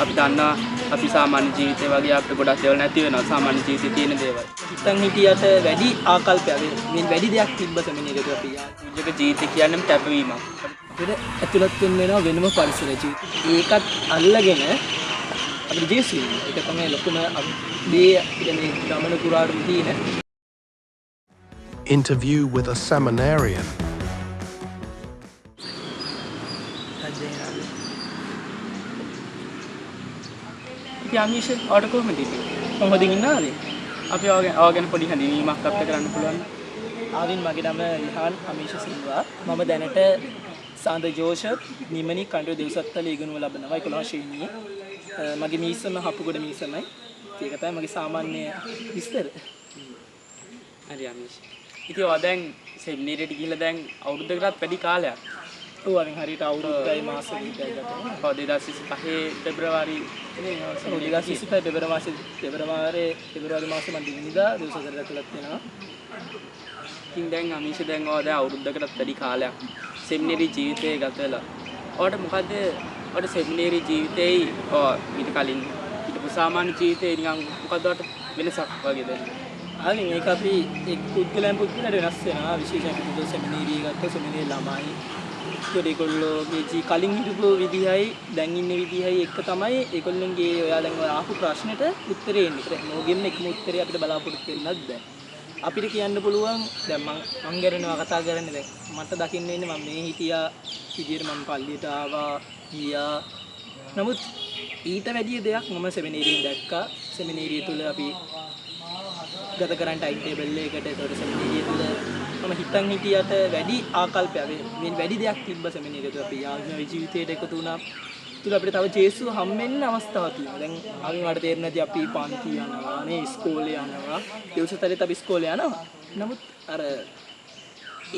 අපි දන්නවා අපි සාමාන්‍ය ජීවිතේ වගේ අපිට ගොඩක් දේවල් නැති වෙනවා සාමාන්‍ය ජීවිතේ තියෙන දේවල්. හිතන් හිටියට වැඩි ආකල්පයක් මේ වැඩි දෙයක් තිබ්බ සෙමිනේරේට අපි යුජක ජීවිතේ කියන්නේම කැපවීමක්. අපිට ඇතුළත් වෙන්න වෙනවා වෙනම පරිසර ජීවිත. ඒකත් අල්ලගෙන අපිට ජීවිතේ ඒක තමයි ලොකුම දේ අපිට මේ ගමන පුරාටම තියෙන. Interview with a seminarian. යම්නිෂ ඔඩ කොහොමද ඉන්නේ? කොහොමදින් ඉන්නවද? අපි ඔයගෙන පොඩි හැඳින්වීමක් අපිට කරන්න පුළුවන්. ආවින් මගේ නම විහාන් අමීෂ සිල්වා. මම දැනට සාන්ද ජෝෂප් නිමනි කණ්ඩුව දෙව්සත්තල ඉගෙනුම ලබනවා 11 ශ්‍රේණියේ. මගේ මීසම හපුගොඩ මීසමයි. ඒක තමයි මගේ සාමාන්‍ය විස්තර. හරි අමීෂ. ඉතින් ඔය දැන් සෙමිනේරියට ගිහිල්ලා දැන් අවුරුද්දකටත් වැඩි කාලයක්. ඔව් අරින් හරියට අවුරුද්දයි මාස දෙකයි ගත වෙනවා. 2025 පෙබරවාරි 2025 පෙබරවාරි මාසේ මම දිනදා දවසකට ඇතුළත් වෙනවා. ඉතින් දැන් අමීෂ දැන් ඔය දැන් අවුරුද්දකටත් වැඩි කාලයක් සෙමිනේරි ජීවිතේ ගත වෙලා. ඔයාට මොකද ඔයාට සෙමිනේරි ජීවිතේ ඊට කලින් හිටපු සාමාන්‍ය ජීවිතේ නිකන් මොකද ඔයාට වෙනසක් වගේ දැනෙන්නේ? හරි මේක අපි එක් පුද්ගලයන් පුද්ගලයාට වෙනස් වෙනවා. විශේෂයෙන් අපි සෙමිනේරි ගත්ත සෙමිනේරි ළමයි ඒගොල්ලෝගේ කලින් හිටපු විදිහයි දැන් ඉන්න විදිහයි එක තමයි ඒගොල්ලන්ගේ ඔයා දැන් ආපු ප්‍රශ්නෙට උත්තරේ එන්නේ. මොගෙන්න එකම උත්තරේ අපිට බලාපොරොත්තු වෙන්නත් බෑ. අපිට කියන්න පුළුවන් දැන් මං ගැනනවා කතා කරන්නේ දැන් මට දකින්න ඉන්නේ මම මේ හිටියා විදියට මම පල්ලියට ආවා ගියා. නමුත් ඊට වැඩිය දෙයක් මම සෙමිනේරියෙන් දැක්කා. සෙමිනේරිය තුල අපි ගත කරන් ටයිම් ටේබල් එකකට ඒතකොට සෙමිනේරිය තුල මම හිතන් හිටියට වැඩි ආකල්පයක් මේ වැඩි දෙයක් තිබ්බ සෙමිනේරිය තුල අපි යාඥා ජීවිතයට එකතු වුණා. තුල අපිට තව ජේසුව හම්බෙන්න අවස්ථාවක් තියෙනවා. දැන් ආවින් වලට තේරෙන්නේ නැති අපි පන්ති යනවා නේ ඉස්කෝලේ යනවා. දවසතරේත් අපි ඉස්කෝලේ යනවා. නමුත් අර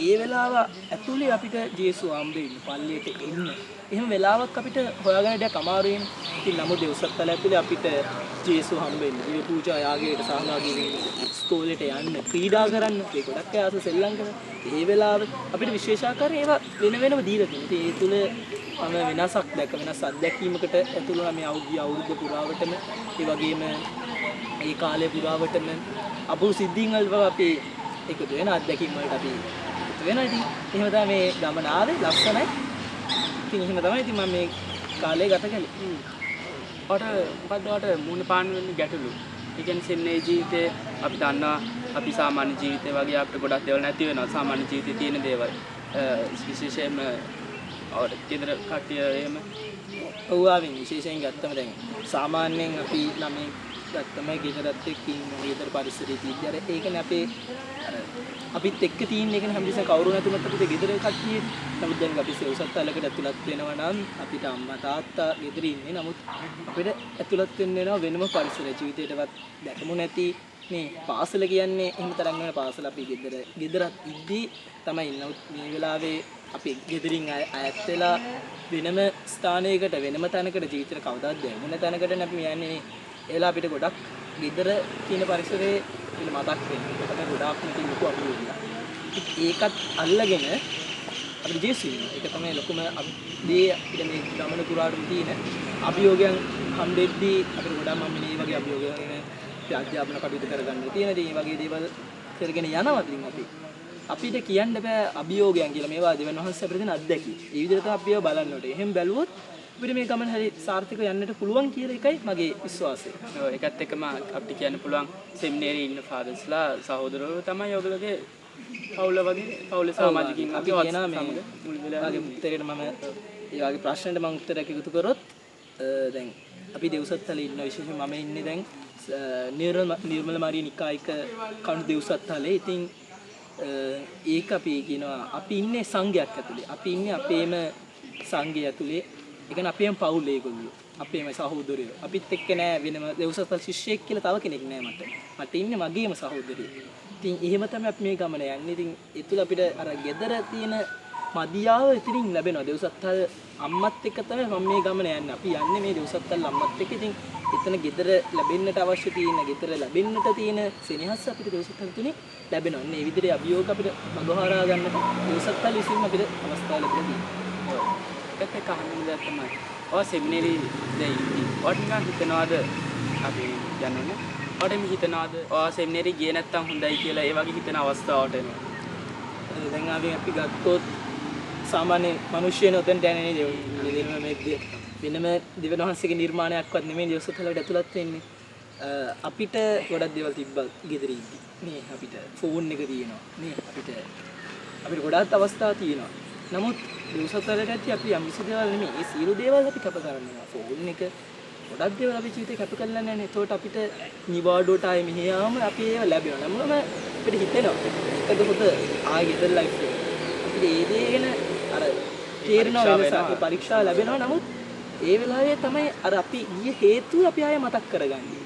ඒ වෙලාව ඇතුලේ අපිට ජේසුව හම්බෙන්නේ පල්ලියට එන්න. එහෙම වෙලාවක් අපිට හොයාගන්න දෙයක් අමාරුයි. ඉතින් නමුත් දවසත්තල ඇතුලේ අපිට ජේසුව හම්බෙන්නේ. දිව පූජා යාගයට සහභාගී වෙන්න, ඉස්කෝලේට යන්න, ක්‍රීඩා කරන්න, ඒ ගොඩක් ආස සෙල්ලම් කරන. ඒ වෙලාව අපිට විශේෂාකාරයෙන් ඒවා වෙනම දීලා තියෙනවා. ඉතින් ඒ තුල මම වෙනසක් දැක්ක වෙනස් අත්දැකීමකට ඇතුළු වුණා මේ අවුරුදු පුරාවටම ඒ වගේම ඒ කාලය පුරාවටම අපුරු සිද්ධීන් වලට අපි එකතු වෙන අත්දැකීම් වලට අපි එකතු වෙනවා. ඉතින් එහෙම තමයි මේ ගමන ආවේ ලස්සනයි. ඉතින් එහෙම තමයි ඉතින් මම මේ කාලය ගත කළේ. මොකද ඔයාට මුණ පාන වෙන්නේ ගැටලු. ඒ කියන්නේ සෙමිනේරි ජීවිතේ අපි දන්නවා අපි සාමාන්‍ය ජීවිතේ වගේ අපිට ගොඩක් දේවල් නැති වෙනවා සාමාන්‍ය ජීවිතේ තියෙන දේවල්. විශේෂයෙන්ම ගෙදර කට්ටිය එහෙම ඔව් ආවින් විශේෂයෙන් ගත්තම දැන් සාමාන්‍යයෙන් අපි ළමයි ගත්තම ගෙදරත් එක්ක ඉන්න ගෙදර පරිසරයේ තියෙද්දි අර ඒකනේ අපේ අපිත් එක්ක තියෙන එකනේ හැමදෙස්සම කවුරු නැතුනත් අපිට ගෙදර කට්ටිය නමුත් දැන් අපි සෙව්සත් අලකට ඇතුළත් වෙනවා නම් අපිට අම්මා තාත්තා ගෙදර ඉන්නේ නමුත් අපිට ඇතුළත් වෙන්න වෙනවා වෙනම පරිසර ජීවිතේටවත් දැකමු නැති මේ පාසල කියන්නේ එහෙම තරම් වෙන පාසල අපි ගෙදරත් ඉද්දී තමයි ඉන්නේ. මේ වෙලාවේ අපි ගෙදරින් අයත් වෙලා වෙනම ස්ථානයකට වෙනම තැනකට ජීවිතේ කවදාවත් දැනෙන තැනකට අපි යන්නේ. ඒලා අපිට ගොඩක් ගෙදර තියෙන පරිසරයේ ඉන්න මතක් වෙනවා. ඒක තමයි ගොඩාක් තියෙන ලොකු අභියෝගයක්. ඒකත් අල්ලගෙන අපිට ජීවිතේ ඒක තමයි ලොකුම දේ අපිට මේ ගමන පුරාටම තියෙන අභියෝගයන් හම්බෙද්දී අපිට ගොඩක් මම මේ වගේ අභියෝගයන් අධ්‍යාපන කටයුතු කරගන්න තියෙන දේ මේ වගේ දේවල් කරගෙන යනවා. ඉතින් අපිට කියන්න බෑ අභියෝගයන් කියලා. මේවා දෙවන් වහන්සේ අපිට දෙන අත්දැකීම්. ඒ විදිහට තමයි අපිව බලන්න ඕනේ. එහෙම බැලුවොත් අපිට මේ ගමන හරි සාර්ථකව යන්නට පුළුවන් කියලා එකයි මගේ විශ්වාසය. ඔව් ඒකත් එක්කම අපිට කියන්න පුළුවන් සෙමිනේරි ඉන්න ෆාදර්ස්ලා සහෝදරවරු තමයි ඔයගොල්ලෝගේ පවුල වගේ පවුල සමාජිකින් අපි කියනවා මේ මුල් වෙලාවේ උත්තරේට මම ඒ වගේ ප්‍රශ්නෙට මම උත්තරයක් එකතු කරොත් දැන් අපි දෙව්සත්තලේ ඉන්න විශේෂයෙන් මම ඉන්නේ දැන් නිර්මල මාරිය නිකායික කණු දෙව්සත්තලේ. ඉතින් ඒක අපි කියනවා අපි ඉන්නේ සංඝයක් ඇතුලේ. අපි ඉන්නේ අපේම සංඝය ඇතුලේ. ඒ කියන්නේ අපේම පවුල ඒගොල්ලෝ. අපේම සහෝදරයෝ. අපිත් එක්ක නෑ වෙනම දෙව්සත්තල් ශිෂ්‍යයෙක් කියලා තව කෙනෙක් නෑ මට. මට ඉන්නේ මගේම සහෝදරිය. ඉතින් එහෙම තමයි අපි මේ ගමන යන්නේ. ඉතින් ඒ තුල අපිට අර gedara තියෙන මදියාව ඉතින් ලැබෙනවා. දෙව්සත්තල් අම්මත් එක්ක තමයි මම මේ ගමන යන්නේ. අපි යන්නේ මේ දෙව්සත්තල් අම්මත් එක්ක. ඉතින් එතන gedara ලැබෙන්නට අවශ්‍ය තියෙන gedara ලැබෙන්නට තියෙන සෙනෙහස අපිට දෙව්සත්තල් තුනේ ලැබෙනවා. මේ විදිහට අභියෝග අපිට මගහරා ගන්නට දෙව්සත්තල් විසින් අපිට අවස්ථාව ලැබෙලා තියෙනවා. ඒකත් එක්ක අහන්න දෙයක් තමයි ඔය සෙමිනේරි දෙයි. ඔය නිකන් හිතනවාද අපි යන්නේ. ඔය මේ හිතනවාද ඔය සෙමිනේරි ගියේ නැත්තම් හොඳයි කියලා ඒ වගේ හිතන අවස්ථාවට එනවා. දැන් අපි ගත්තොත් සාමාන්‍ය මිනිස්සුන් උතෙන්ට යන්නේ දෙවියන් මේ වෙනම දෙවියන් වහන්සේගේ නිර්මාණයක්වත් නෙමෙයි දවසතලට ඇතුළත් වෙන්නේ. අපිට ගොඩක් දේවල් තිබ්බා ගෙදරින්දී. මේ අපිට ෆෝන් එක තියෙනවා. මේ අපිට ගොඩක් අවස්ථා තියෙනවා. නමුත් දවසතලට ඇති අපි යම් කිසි දේවල් නෙමෙයි. ඒ සියලු දේවල් අපි කැප කරනවා. ෆෝන් එක ගොඩක් දේවල් අපි ජීවිතේ කැප කරලා නැහැ නේ. ඒකට අපිට නිවාඩුවට ආයේ මෙහෙ යාම අපි ඒව ලැබෙනවා. නමුත් අපිට හිතෙනවා. ඒකද හොඳ ආයේ ගෙදර ලයිෆ් එක. අපිට ඒ දේ ගැන අර තේරෙනවා වෙනසක්. පරීක්ෂා ලැබෙනවා. නමුත් ඒ වෙලාවේ තමයි අර අපි ගිය හේතුව අපි ආයෙ මතක් කරගන්නේ.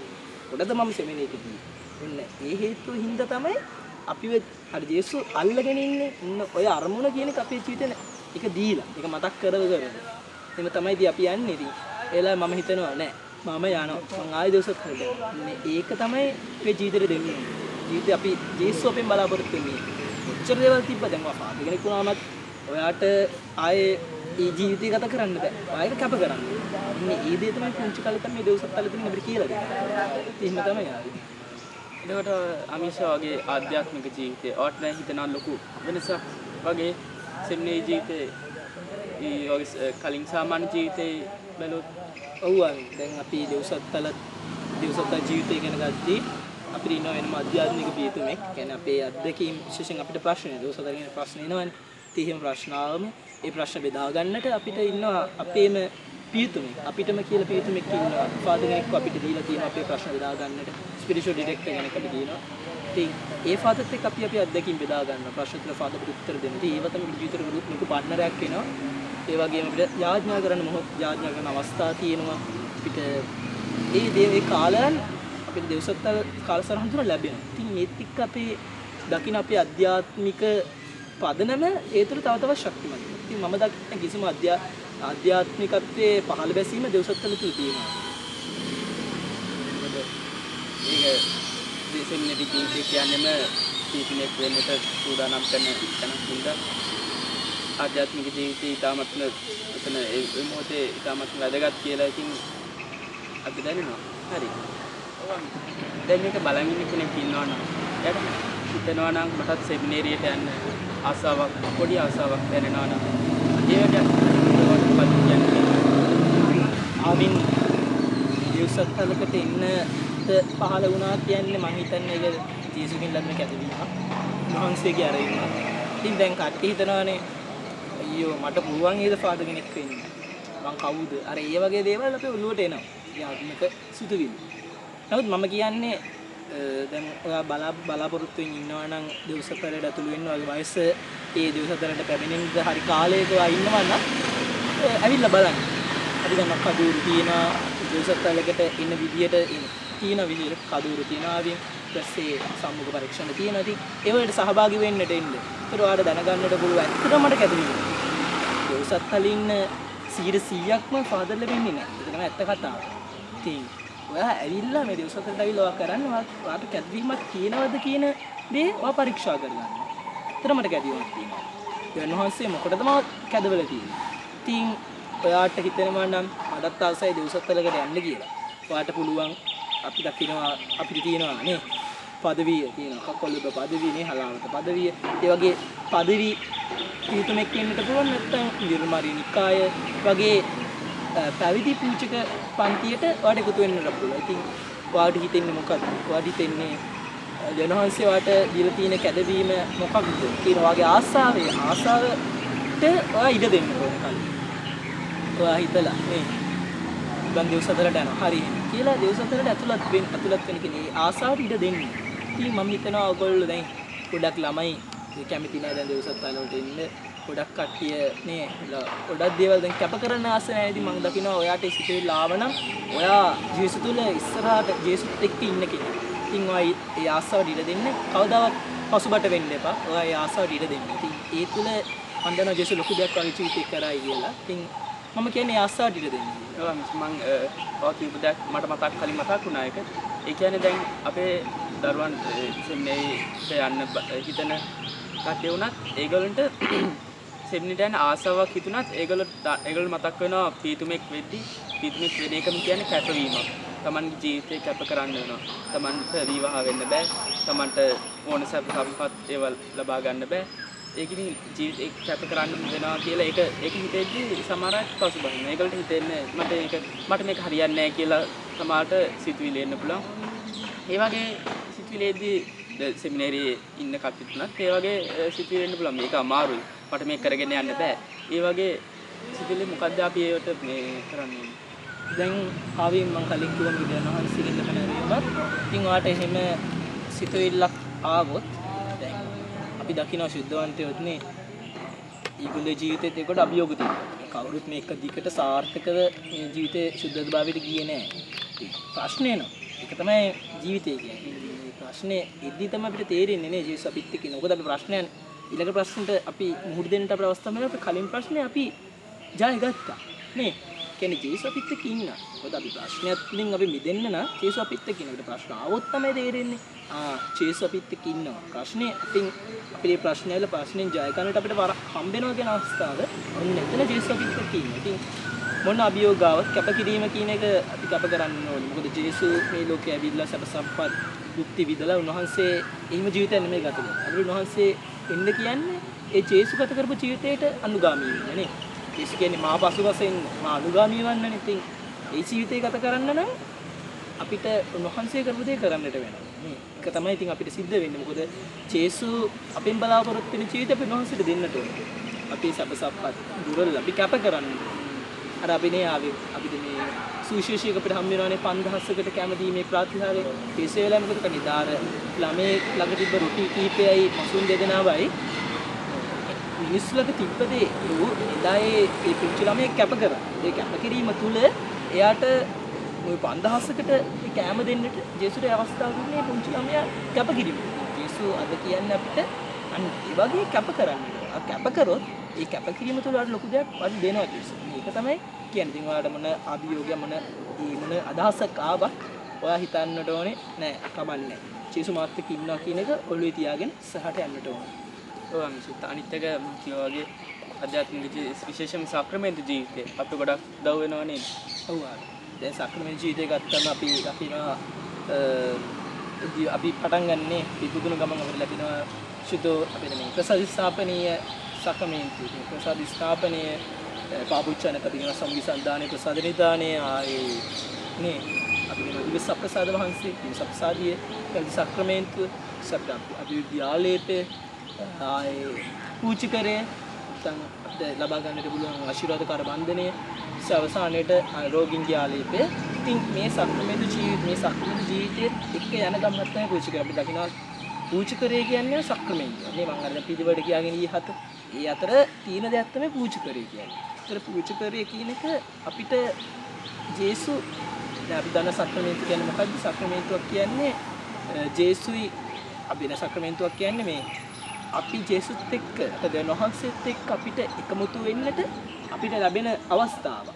කොටද මම සෙමිනේටදී. ඔන්න ඒ හේතුව හින්දා තමයි අපි අර ජේසුස් අල්ලගෙන ඉන්නේ. ඔය අරමුණ කියන එක අපේ ජීවිතේ එක දීලා. ඒක මතක් කරගෙන. එහෙම තමයි ඉතින් අපි යන්නේ ඉතින්. ඒලා මම හිතනවා නෑ. මම යනවා. මං ආයෙ දවසක් හරියට. ඒක තමයි මේ ජීවිතේ දෙන්නේ. ජීවිතේ අපි ජේසුස් අපෙන් බලාපොරොත්තු වෙන්නේ. ඔච්චර දේවල් තිබ්බා දැන් මම පාද කෙනෙක් වුණාමත් ඔයාට ආයේ ඒ ජීවිතය ගත කරන්න බෑ. ආයෙක කැප කරන්න. ඉන්නේ ඒ දේ තමයි පුංචි කාලේ තමයි දවසක් අල්ලගෙන අපිට කියලා දෙන්නේ. එහෙම තමයි ආවේ. එතකොට අමිෂා වගේ ආධ්‍යාත්මික ජීවිතේ ඔයාට දැන් හිතනවා ලොකු වෙනසක් වගේ සෙමිනේරි ජීවිතේ ඒ වගේ කලින් සාමාන්‍ය ජීවිතේ බැලුවොත් ඔව් දැන් අපි දවසක් ජීවිතය ගැන ගත්තී අපිට ඉන්න වෙනම ආධ්‍යාත්මික පියතුමෙක්. කියන්නේ අපේ අත්දැකීම් විශේෂයෙන් අපිට ප්‍රශ්න දවසක් ගැන ප්‍රශ්න එනවනේ. තේහිම ප්‍රශ්න ආවම ඒ ප්‍රශ්න බෙදා ගන්නට අපිට ඉන්නවා අපේම පියතුමෙක්. අපිටම කියලා පියතුමෙක් ඉන්නවා. ෆාදර් කෙනෙක්ව අපිට දීලා තියෙනවා අපේ ප්‍රශ්න බෙදා ගන්නට. ස්පිරිචුවල් ඩිරෙක්ටර් කෙනෙක් අපිට කියනවා. ඉතින් ඒ ෆාදර්ත් එක්ක අපි අත්දැකීම් බෙදා ගන්නවා. ප්‍රශ්න වල ෆාදර්ට උත්තර දෙන්න. ඉතින් ඒව තමයි ජීවිතේ ලොකු පාර්ට්නරයක් වෙනවා. ඒ වගේම අපිට යාඥා කරන අවස්ථා තියෙනවා. අපිට ඒ කාලයන් අපිට දවසත්තල් කාලසටහන් තුන ලැබෙනවා. ඉතින් ඒත් එක්ක අපේ දකින්න අපේ අධ්‍යාත්මික පදනම ඒ තුළ තව තවත් ශක්තිමත්. ඉතින් මම දකින කිසිම ආධ්‍යාත්මිකත්වයේ පහළ බැසීම දවසත්තල තුල තියෙනවා. ඒක දෙසෙන්නේදී ජීවිතය කියන්නේම තීක්ෂණයක් වෙන්නට සූදානම් කරන තැනක් නිසා ආධ්‍යාත්මික ජීවිතය ඉතාමත්ම එතන ඒ මොහොතේ ඉතාමත්ම වැදගත් කියලා ඉතින් අපි දන්නවා. හරි. දැන් මේක බලන් ඉන්න කෙනෙක් ඉන්නවා නම් එයාට හිතනවා නම් මටත් සෙමිනේරියට යන්න ආසාවක් පොඩි ආසාවක් දැනෙනවා නම් ආමින් දවසත්තලකට එන්න පහළ වුණා කියන්නේ මම හිතන්නේ ඒක ජේසුස්ගෙන් ලැබෙන කැදවීමක්. උන්වහන්සේගේ අරමුණ. ඉතින් දැන් කට්ටිය හිතනවානේ අයියෝ මට පුළුවන් නේද ෆාදර් කෙනෙක් වෙන්න. මං කවුද? අර ඒ වගේ දේවල් අපේ ඔළුවට එනවා. යාත්මික සිතුවිලි. නමුත් මම කියන්නේ දැන් ඔයා බලාපොරොත්තු වෙමින් ඉන්නවා නම් දවසතරට ඇතුළු වෙන්න වගේ වයස ඒ දවසතරට පැමිණෙන්න හරි කාලයක ඔයා ඉන්නවා නම් ඇවිල්ලා බලන්න. අපි දැන් කඩුරු තියෙනවා දවසතරකට ඉන්න විදියට තියෙන විදියට කඩුරු තියෙනවා වින් ඊපස්සේ සම්මුඛ පරීක්ෂණ තියෙනවා. ඉතින් ඒ වලට සහභාගී වෙන්නට එන්න. ඒකට ඔයාලට දැනගන්නට පුළුවන්. ඇත්තටම මට කැදෙන්නේ. දවසත්තලින් 100%ක්ම ෆාදර් ලැබෙන්නේ නැහැ. ඒක තමයි ඇත්ත කතාව. ඉතින් ඔයා ඇවිල්ලා මේ දවසකට ඇවිල්ලා ඔයා කරන්නේ ඔයාට කැදවීමක් තියෙනවද කියන දේ ඔයා පරීක්ෂා කරගන්න. ඒතර මට කැදවීමක් තියෙනවා. දෙවියන් වහන්සේ මොකටද මම කැදවල තියෙන්නේ. ඉතින් ඔයාට හිතෙනවා නම් මටත් ආසයි දවසකට යන්න කියලා. ඔයාට පුළුවන් අපි දකිනවා අපිට තියෙනවා නේ පදවිය තියෙනවා. කකොල්ලුබ පදවිය නේ හලාවත පදවිය. ඒ වගේ පදවි පියතුමෙක් වෙන්නට පුළුවන් නැත්නම් නිර්මාරි නිකාය වගේ පැවිදි පූජක පන්තියට ඔයාට එකතු වෙන්නට පුළුවන්. ඉතින් ඔයාට හිතෙන්නේ මොකක්ද? ඔයාට හිතෙන්නේ දෙවියන්වහන්සේ ඔයාට දීලා තියෙන කැදවීම මොකක්ද? කියන ඔයාගේ ආසාවට ඔයා ඉඩ දෙන්න ඕනේ කලින්. ඔයා හිතලා මේ බන් දවසතරට යනවා. හරි කියලා දවසතරට ඇතුළත් වෙන කෙනේ ආසාවට ඉඩ දෙන්න. ඉතින් මම හිතනවා ඔයගොල්ලෝ දැන් ගොඩක් ළමයි කැමති නැහැ දැන් දවසතරට එන්න. ගොඩක් කට්ටිය නේ ගොඩක් දේවල් දැන් කැප කරන ආස නැහැ. ඉතින් මම දකිනවා ඔයාට සිතේ ආවනම් ඔයා ජේසුස් තුල ඉස්සරහට ජේසුස් එක්ක ඉන්න කෙනෙක්. ඉතින් ඔයා ඒ ආසාවට ඉඩ දෙන්න කවදාවත් පසුබට වෙන්න එපා. ඔයා ඒ ආසාවට ඉඩ දෙන්න. ඉතින් ඒ තුල මම දන්නවා ජේසුස් ලොකු දෙයක් වගේ ජීවිතේ කරයි කියලා. ඉතින් මම කියන්නේ ආසාවට ඉඩ දෙන්න. ඔව් මම ඔය කියපු දෙයක් මට කලින් මතක් වුණා ඒක. ඒ කියන්නේ දැන් අපේ දරුවන් සෙමිනේරියට යන්න හිතන කට්ටිය වුණත් ඒගොල්ලන්ට සෙමිනේට යන ආසාවක් හිතුණත් ඒගොල්ලෝ මතක් වෙනවා පීතුමෙක් වෙද්දි පීතුමෙක් වෙන එකම කියන්නේ කැපවීමක්. තමන්ගේ ජීවිතේ කැප කරන්න වෙනවා. තමන්ට විවාහ වෙන්න බෑ. තමන්ට ඕන සැප සම්පත් ඒවල් ලබා ගන්න බෑ. ඒකින් ජීවිතේ කැප කරන්න වෙනවා කියලා ඒක හිතෙද්දි සමහරක් පසුබහින්න. ඒගොල්ලන්ට හිතෙන්නේ මට මේක හරියන්නේ නැහැ කියලා සමහරට සිතුවිලි එන්න පුළුවන්. ඒ වගේ සිතුවිලිෙද්දී සෙමිනේරියේ ඉන්න කට්ටියටත් ඒ වගේ සිතුවිලි එන්න පුළුවන්. මේක අමාරුයි. මට මේක කරගෙන යන්න බෑ. ඒ වගේ සිතුවිලි මොකද්ද අපි ඒකට මේ කරන්නේ? දැන් ආවීම මම කලින් කිව්වා බුදුන් වහන්සේ ඉන්න කෙනාට ඉතින් ඔයාට එහෙම සිතුවිල්ලක් ආවොත් දැන් අපි දකිනවා සුද්ධවන්තයොත් නේ ඊගොල්ලේ ජීවිතේත් ඒකට අභියෝග තියෙනවා. කවුරුත් මේක දිකට සාර්ථකව මේ ජීවිතේ සුද්ධභාවයට ගියේ නැහැ. ප්‍රශ්නේ නෝ ඒක තමයි ජීවිතය කියන්නේ. ප්‍රශ්නේ ඉද්දි තමයි අපිට තේරෙන්නේ නේ ජීවිත අපිත් එක්ක. මොකද අපි ප්‍රශ්නයන් ඊළඟ ප්‍රශ්නෙට අපි මුහුණ දෙන්නට අපේ අවස්ථාව නැහැ. අපි කලින් ප්‍රශ්නේ අපි ජය ගත්තා නේ. කියන්නේ ජීවිත අපිත් එක්ක ඉන්න. මොකද අපි ප්‍රශ්නයත් වලින් අපි මිදෙන්න නම් ජීවිත අපිත් එක්ක ඉන්න. අපිට ප්‍රශ්න ආවොත් තමයි තේරෙන්නේ. ජීවිත අපිත් එක්ක ඉන්නවා. ප්‍රශ්නේ ඉතින් අපේ ප්‍රශ්නවල ප්‍රශ්නෙන් ජය ගන්නට අපිට හම්බෙනවා කියන අවස්ථාව ඔන්න එතන ජීවිත අපිත් එක්ක ඉන්න. ඉතින් මොන අභියෝගාවක් කැපකිරීම කියන එක අපි කැප කරන්න ඕනේ. මොකද ජේසු මේ ලෝකේ ඇවිල්ලා සැප සම්පත් දුක්ති විඳලා උන්වහන්සේ එහෙම ජීවිතයක් නෙමෙයි ගත කරන්නේ. අපිට උන්වහන්සේ එන්න කියන්නේ ඒ ජේසු ගත කරපු ජීවිතයට අනුගාමී වෙන්න නේ. ජේසු කියන්නේ මා පසුපසින් මා අනුගාමී වන්නනේ. ඉතින් ඒ ජීවිතය ගත කරන්න නම් අපිට උන්වහන්සේ කරපු දේ කරන්නට වෙනවා. නේ. ඒක තමයි ඉතින් අපිට සිද්ධ වෙන්නේ. මොකද ජේසු අපෙන් බලාපොරොත්තු වෙන ජීවිතය අපි උන්වහන්සේට දෙන්නට ඕනේ. අපි සැප සම්පත් දුරල අපි කැප කරන්නේ. අර අපි නේ ආවේ අපිට මේ සුවිශේෂීක අපිට හම් වෙනවානේ 5000කට කැමදීමේ ප්‍රාතිහාරය ඒසේ වෙලාව මොකද කන්නේ දාර ළමේ ළඟ තිබ්බ රොටි කීපයයි මසුන් දෙදෙනාවයි මිනිස්සුලක තිබ්බදී එදායේ ඒ පුංචි ළමයි කැප කරා ඒ කැප කිරීම තුල එයාට ওই 5000කට කැම දෙන්නට ජේසුට අවස්ථාව දුන්නේ පුංචි ළමයා කැප කිරීම ජේසු අද කියන්නේ අපිට අන්න ඒ වගේ කැප කරන්න ඕන කැප කරොත් ඒ කැප කිරීම තුළ වල ලොකු දෙයක් වඩ දෙනවා ජේසු. මේක තමයි කියන්නේ. ඉතින් ඔයාලට මොන අභියෝගය මොන අදහසක් ආවත් ඔයා හිතන්නට ඕනේ නෑ කමන්නේ. ජේසු මාත් එක්ක ඉන්නවා කියන එක ඔළුවේ තියාගෙන සහට යන්නට ඕනේ. ඔව් අනිත් අනිත් එක කිව්වා වගේ අධ්‍යාත්මික විශේෂම සාක්‍රමෙන්ත ජීවිතේ අපිට ගොඩක් උදව් වෙනවා නේද? ඔව් දැන් සාක්‍රමෙන්ත ජීවිතය ගත්තම අපි දකිනවා අපි පටන් ගන්නනේ පිටුදුන ගමන් අපිට ලැබෙනවා සුදෝ අපිට මේ ප්‍රසාද ස්ථාපනීය සාක්‍රමෙන්ත ප්‍රසාද ස්ථාපනීය පාපුච්චන කදින සංවිසන්දානේ ප්‍රසාද නිදානේ ආයේ නේ අපි වෙන දිවස ප්‍රසාද වහන්සේ දිවස ප්‍රසාදියේ කල්දි සාක්‍රමෙන්ත සබ්ද අභිවෘද්ධි ආලේපේ ආයේ පූජිකරේ නැත්නම් අපිට ලබා ගන්නට පුළුවන් ආශිර්වාදකාර බන්ධනය අවසානයේට රෝගින්ගේ ආලේපේ. ඉතින් මේ සාක්‍රමෙන්ත ජීවිතයේ එක්ක යන ගමනක් තමයි පූජිකර අපි දකිනවා පූජිකරේ කියන්නේ සාක්‍රමෙන්ත. මේ මම අර පිළිවෙලට කියාගෙන ඊහත ඒ අතර තීන දෙයක් තමයි පූජිකරේ කියන්නේ. ඒතර පූජිකරේ කියන එක අපිට ජේසු දැන් අපි දන්න සාක්‍රමෙන්ත කියන්නේ මොකද්ද? සාක්‍රමෙන්තුවක් කියන්නේ ජේසුයි අපි දන්න සාක්‍රමෙන්තුවක් කියන්නේ මේ අපි ජේසුත් එක්ක දෙවියන් වහන්සේත් එක්ක අපිට එකමුතු වෙන්නට අපිට ලැබෙන අවස්ථාව.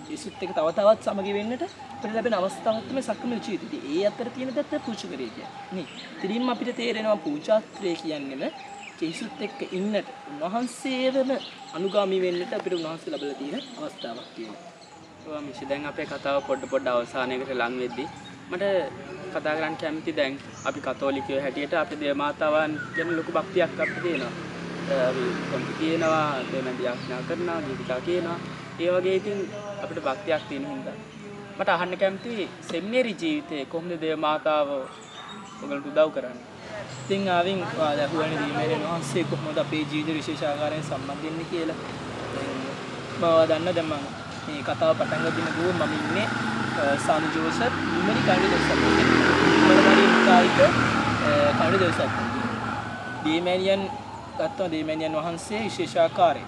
ජේසුත් එක්ක තව තවත් සමගි වෙන්නට අපිට ලැබෙන අවස්ථාවක් තමයි සාක්‍රමෙන්ත ජීවිතය. ඒ අතර තියෙන දත්ත පූජිකරේ කියන්නේ. නේ. ඉතින්ම අපිට තේරෙනවා පූජාත්‍රය කියන්නේම ජේසුත් එක්ක ඉන්නට උන්වහන්සේවම අනුගාමී වෙන්නට අපිට උන්වහන්සේ ලැබලා තියෙන අවස්ථාවක් තියෙනවා. ඔව් මිෂ දැන් අපේ කතාව පොඩ අවසානයකට ලං වෙද්දී මට කතා කරන්න කැමති දැන් අපි කතෝලිකයෝ හැටියට අපේ දේවමාතාවන් ගැන ලොකු භක්තියක් අපිට තියෙනවා. අපි කොම්පි කියනවා, දෙමළ යාඥා කරනවා, දීපිකා කියනවා. ඒ වගේ ඉතින් අපිට භක්තියක් තියෙන හින්දා මට අහන්න කැමති සෙමිනේරි ජීවිතේ කොහොමද දේවමාතාව ඔයගලට උදව් කරන්නේ? ඉතින් ආවින් අහුවනේ දීමේරේ වහන්සේ කොහොමද අපේ ජීවිත විශේෂ ආකාරයෙන් සම්බන්ධ වෙන්නේ කියලා. මම දන්න දැන් මම මේ කතාව පටන් ගන්න දුව මම ඉන්නේ සානු ජෝසප් ඉමරි කණ්ඩි දොස්සක්. මලමරි කායික කණ්ඩි දොස්සක්. දීමේනියන් ගත්තා දීමේනියන් වහන්සේ විශේෂ ආකාරයෙන්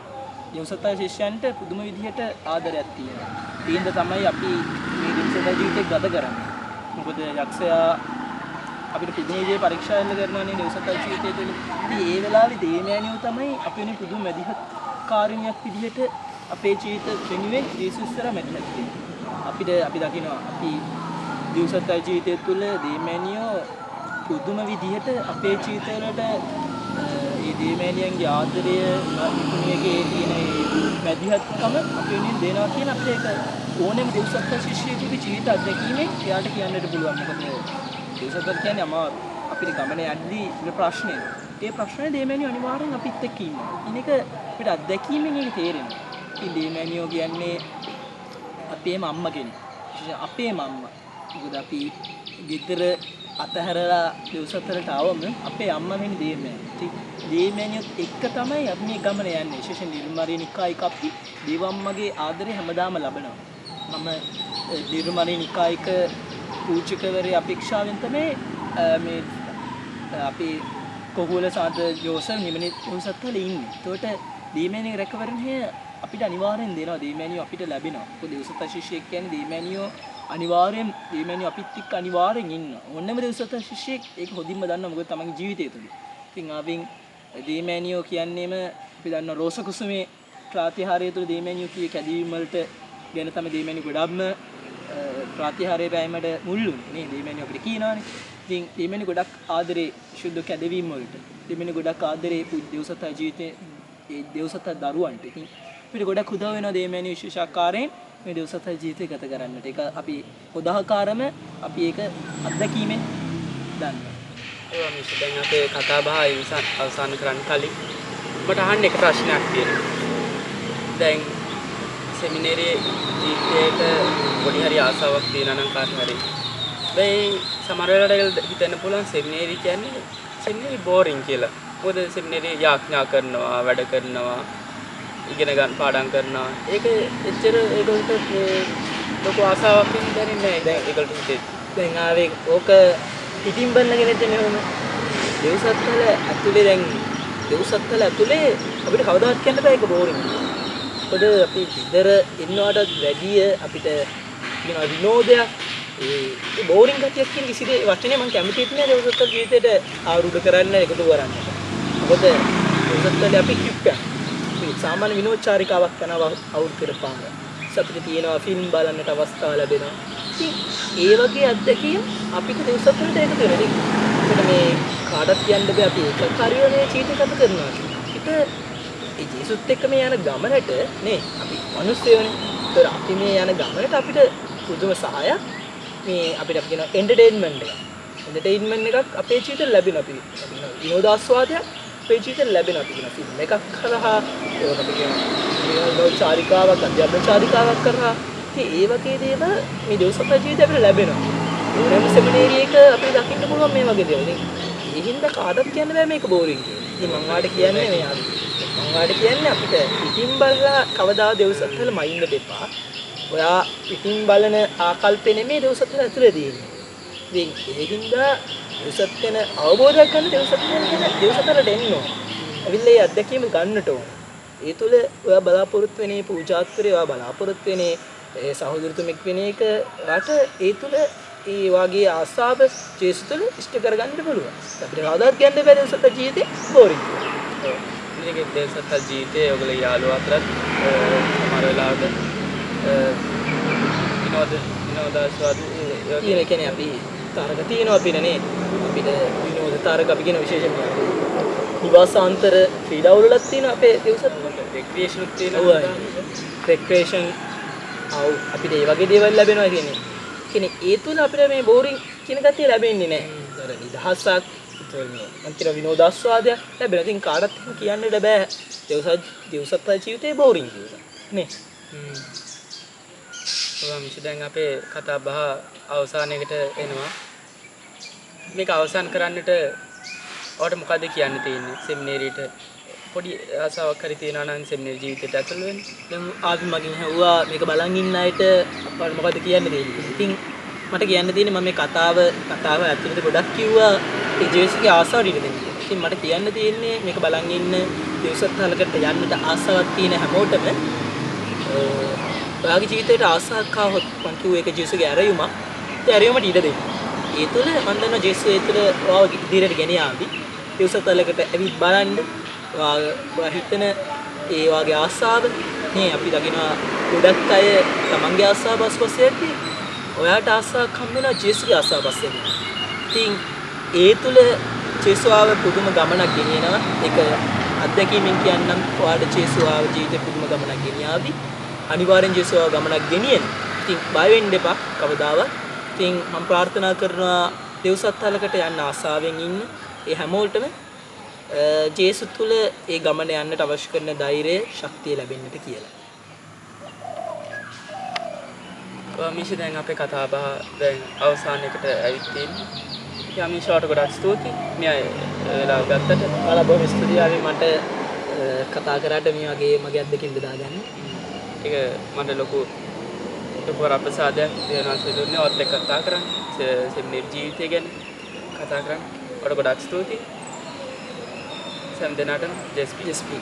යෝසතා ශිෂ්‍යයන්ට පුදුම විදිහට ආදරයක් තියෙනවා. ඒින්ද තමයි අපි මේ දිනසදා ජීවිතේ ගත කරන්නේ. මොකද යක්ෂයා අපිට පිළිමේ පරීක්ෂා කරනවානේ දවසක ජීවිතය තුළ. ඉතින් ඒ වෙලාවේ දේමෑනියෝ තමයි අපේ පුදුම මැදිහත් කාර්යයක් විදිහට අපේ ජීවිත වෙනුවෙන් ජේසුස් ඉස්සර මැදිහත් වෙන්නේ. අපිට අපි දකිනවා අපි දවසක ජීවිතය තුළ දේමෑනියෝ පුදුම විදිහට අපේ ජීවිතවලට ඒ දේමෑනියන්ගේ ආදරය නිකුණියගේ තියෙන මැදිහත්කම අපි වෙනින් දෙනවා කියන අපිට ඒක ඕනෙම දෙව්සත්ත්ව ශිෂ්‍යයෙකුගේ ජීවිත අත්දැකීමෙන් එයාට කියන්නට පුළුවන්. මොකද දෙව්සත්ත්ව කියන්නේ අමාරු. අපිට ගමන යද්දී ඉන්න ප්‍රශ්නේ. ඒ ප්‍රශ්නේ දේමෑනියෝ අනිවාර්යෙන් අපිත් එක්ක ඉන්නවා. ඉතින් ඒක අපිට අත්දැකීමෙන් ඒක තේරෙනවා. ඉතින් දේමෑනියෝ කියන්නේ අපේම අම්මා කෙනෙක්. අපේම අම්මා. මොකද අපි ගෙදර අතහැරලා දෙව්සත්වලට ආවම අපේ අම්මා වෙන්නේ දේමෑනියෝ. ඉතින් දේමෑනියොත් එක්ක තමයි අපි මේ ගමන යන්නේ. විශේෂයෙන් නිර්මාරී නිකායික අපි දේවම්මගේ ආදරය හැමදාම ලබනවා. මම නිර්මාරී නිකායික පූජකවරේ අපේක්ෂාවෙන් තමයි මේ අපි කොහොල සාද ජෝසර් නිමනි දෙව්සත්වල ඉන්නේ. ඒකට දේමෑනියෝ රැකවරණය අපිට අනිවාර්යෙන් දෙනවා. දේමෑනියෝ අපිට ලැබෙනවා. මොකද දෙව්සත්ව ශිෂ්‍යයෙක් කියන්නේ දේමෑනියෝ අනිවාර්යෙන් දේමෑනියෝ අපිත් එක්ක අනිවාර්යෙන් ඉන්නවා. ඕනම දෙව්සත්ව ශිෂ්‍යයෙක් ඒක හොඳින්ම දන්නවා. මොකද තමන්ගේ ජීවිතය තුළ. ඉතින් ආවින් දේමෑනියෝ කියන්නේම අපි දන්නවා රෝස කුසුමේ ප්‍රාතිහාර්ය තුළ දේමෑනියෝ කියේ කැදවීම වලට ගැන තමයි දේමෑනියෝ ගොඩක්ම ප්‍රාතිහාර්ය පෑමට මුල් වුණේ නේ. දේමෑනියෝ අපිට කියනවානේ. ඉතින් දේමෑනියෝ ගොඩක් ආදරේ ශුද්ධ කැදවීම වලට. දේමෑනියෝ ගොඩක් ආදරේ දෙව්සත්ව ජීවිතේ ඒ දෙව්සත්ව දරුවන්ට. ඉතින් අපිට ගොඩක් උදව් වෙනවා දේමෑනියෝ විශේෂාකාරයෙන් මේ දෙව්සත්ව ජීවිතය ගත කරන්නට. ඒක අපි උදාහකාරම අපි ඒක අත්දැකීමෙන් දන්නවා. ඒවා මිස් දැන් අපේ කතා බහ අවසන් කරන්න කලින් මට අහන්න එක ප්‍රශ්නයක් තියෙනවා. දැන් සෙමිනේරියේ ජීවිතේට පොඩි හරි ආසාවක් තියෙනවා නම් කාට හරි. දැන් සමහර වෙලාවට හිතන්න පුළුවන් සෙමිනේරි කියන්නේ සෙමිනේරි බෝරින් කියලා. මොකද සෙමිනේරි යාඥා කරනවා, වැඩ කරනවා, ඉගෙන ගන්න පාඩම් කරනවා. ඒක එච්චර ඒගොල්ලන්ට ලොකු ආසාවක් දැනෙන්නේ නැහැ. දැන් ඒගොල්ලන්ට හිතේ. දැන් ආවේ ඕක පිටින් බලන කෙනෙක් නෙමෙයි. දෙව්සත්වල ඇතුලේ දැන් දෙව්සත්වල ඇතුලේ අපිට කවදාවත් කියන්න බෑ ඒක බෝරින්. මොකද අපි ඉතර ඉන්නවටත් වැඩිය අපිට කියන විනෝදයක් ඒ බෝරින් ගතියක් කියන කිසි වචනේ මම කැමතිත් නෑ දෙව්සත්වල ජීවිතේට ආරුඩ කරන්න එකතු කරන්න. මොකද දෙව්සත්වල අපි කිප්පා. මේ සාමාන්‍ය විනෝදචාරිකාවක් කරනවා අවුල් කරපාන. අපිට තියෙනවා ෆිල්ම් බලන්නට අවස්ථාව ලැබෙනවා. ඒ වගේ අත්දැකීම් අපිට දෙව්සත්වලට එකතු වෙනවා. ඉතින් මේ කාටවත් කියන්න බෑ අපි ඒකකාරීව මේ ජීවිතය ගත කරනවා. ඒක ඒ ජේසුත් එක්ක මේ යන ගමනට නේ අපි මිනිස්සුයෝනේ. ඒතර අපි මේ යන ගමනට අපිට පුදුම සහායක් මේ අපිට අපි කියන එන්ටර්ටේන්මන්ට් එක. එන්ටර්ටේන්මන්ට් එකක් අපේ ජීවිතේ ලැබෙනවා අපි. විනෝදාස්වාදයක් අපේ ජීවිතේ ලැබෙනවා අපි කියන ෆිල්ම් එකක් කරා ඒක අපි කියන විනෝදචාරිකාවක් අධ්‍යාපන චාරිකාවක් කරා ඒ වගේ දේවල් මේ දෙව්සත්ව ජීවිතේ අපිට ලැබෙනවා. ඕනෑම සෙමිනේරි එක අපිට දකින්න පුළුවන් මේ වගේ දේවල්. ඒ හින්දා කාටවත් කියන්න බෑ මේක බෝරින් කියලා. ඉතින් මම වාට කියන්නේ මේ මම වාට කියන්නේ අපිට පිටින් බලලා කවදා දෙව්සත්වල මයින්න දෙපා. ඔයා පිටින් බලන ආකල්පෙ නෙමෙයි දෙව්සත්වල ඇතුලේ තියෙන්නේ. ඉතින් ඒ හින්දා දෙව්සත්වන අවබෝධයක් ගන්න දෙව්සත්වලට එන්න ඕන. අවිල්ල ඒ අත්දැකීම ගන්නට ඕන. ඒ තුළ ඔයා බලාපොරොත්තු වෙන්නේ පූජාත්තරේ ඔයා බලාපොරොත්තු වෙන්නේ ඒ සහෝදරතුමෙක් වෙන එක රට ඒ තුළ ඒ වගේ ආසාව ජේසුස් තුළ ඉෂ්ට කරගන්න පුළුවන්. අපිට කවදාවත් කියන්න බෑ දෙව්සත්ව ජීවිතේ බෝරින්. ඉතින් දෙව්සත්ව ජීවිතේ ඔයගොල්ලෝ යාළුවෝ අතරත් සමහර වෙලාවට විනෝදාස්වාද ඒ කියන්නේ අපි තරක තියෙනවා අපිට නේ. අපිට විනෝද තරක අපි කියන විශේෂම නිවාසාන්තර ක්‍රීඩාවලත් තියෙනවා අපේ දෙව්සත්ව රෙක්‍රියේෂන් උත් තියෙනවා. රෙක්‍රියේෂන් අපිට ඒ වගේ දේවල් ලැබෙනවා කියන්නේ ඒ තුල අපිට මේ බෝරින් කියන ගතිය ලැබෙන්නේ නැහැ. ඒතර නිදහසක් මම කියන විනෝදාස්වාදයක් ලැබෙනවා. ඉතින් කාටවත් කියන්නට බෑ දෙව්සත්ව ජීවිතේ බෝරින් කියලා. නේ. දැන් අපේ කතා බහ අවසානයකට එනවා. මේක අවසන් කරන්නට ඔයාලට මොකද කියන්න තියෙන්නේ සෙමිනේරියට? පොඩි ආසාවක් හරි තියෙනවා නම් සෙමිනේරි ජීවිතයට ඇතුළු වෙන්න. දැන් ආදි මගෙන් ඇහුවා මේක බලන් ඉන්න අයට අපට මොකද කියන්න දෙන්නේ. ඉතින් මට කියන්න තියෙන්නේ මම මේ කතාව ඇතුළත ගොඩක් කිව්වා ඒ ජේසුගේ ආසාව ඊට දෙන්න. ඉතින් මට කියන්න තියෙන්නේ මේක බලන් ඉන්න දෙව්සත්වලකට යන්නට ආසාවක් තියෙන හැමෝටම ඔයාගේ ජීවිතේට ආසාවක් ආවොත් මං කිව්වේ ඒක ජේසුගේ ඇරයුමක්. ඒ ඇරයුමට ඊට දෙන්න. ඒ තුළ මම දන්නවා ජේසුස් ඒ තුළ ඔයාව ඉදිරියට ගෙන යාවි. දෙව්සත්වලකට ඇවිත් බලන්න ඔයා හිතන ඒ වගේ ආසාව නේ අපි දකිනවා ගොඩක් අය තමන්ගේ ආසාව පස්පස්සෙද්දී ඔයාට ආසාවක් හම්බ වෙනවා ජේසුගේ ආසාව පස්සෙන්. ඉතින් ඒ තුල චේසුවාව පුදුම ගමනක් ගෙනියනවා. ඒක අත්දැකීමෙන් කියන්නම් ඔයාලට චේසුවාව ජීවිතේ පුදුම ගමනක් ගෙනියාවි. අනිවාර්යෙන් චේසුවාව ගමනක් ගෙනියන. ඉතින් බය වෙන්න එපා කවදාවත්. ඉතින් මම ප්‍රාර්ථනා කරනවා දෙව්සත්තලකට යන්න ආසාවෙන් ඉන්න ඒ හැමෝටම ජේසු තුල ඒ ගමන යන්නට අවශ්‍ය කරන ධෛර්යය, ශක්තිය ලැබෙන්නට කියලා. මිෂ දැන් අපේ කතා බහ දැන් අවසානයකට ඇවිත් තියෙන්නේ. ඉතින් අමිෂාට ගොඩක් ස්තුතියි. මේ වෙලාව ගත්තට. ඔයාලා බොහොම ස්තුතියි ආවේ මට කතා කරාට මේ වගේ මගේ අත්දැකීම් බෙදාගන්න. ඒක මට ලොකු වරප්‍රසාදයක් වෙනවා සිදුන්නේ ඔත් එක්ක කතා කරන්නේ. සෙමිනේර් ජීවිතය ගැන කතා කරන්නේ. ඔයාලට ගොඩක් ස්තුතියි. සෑම දිනකටම ජෙස්පී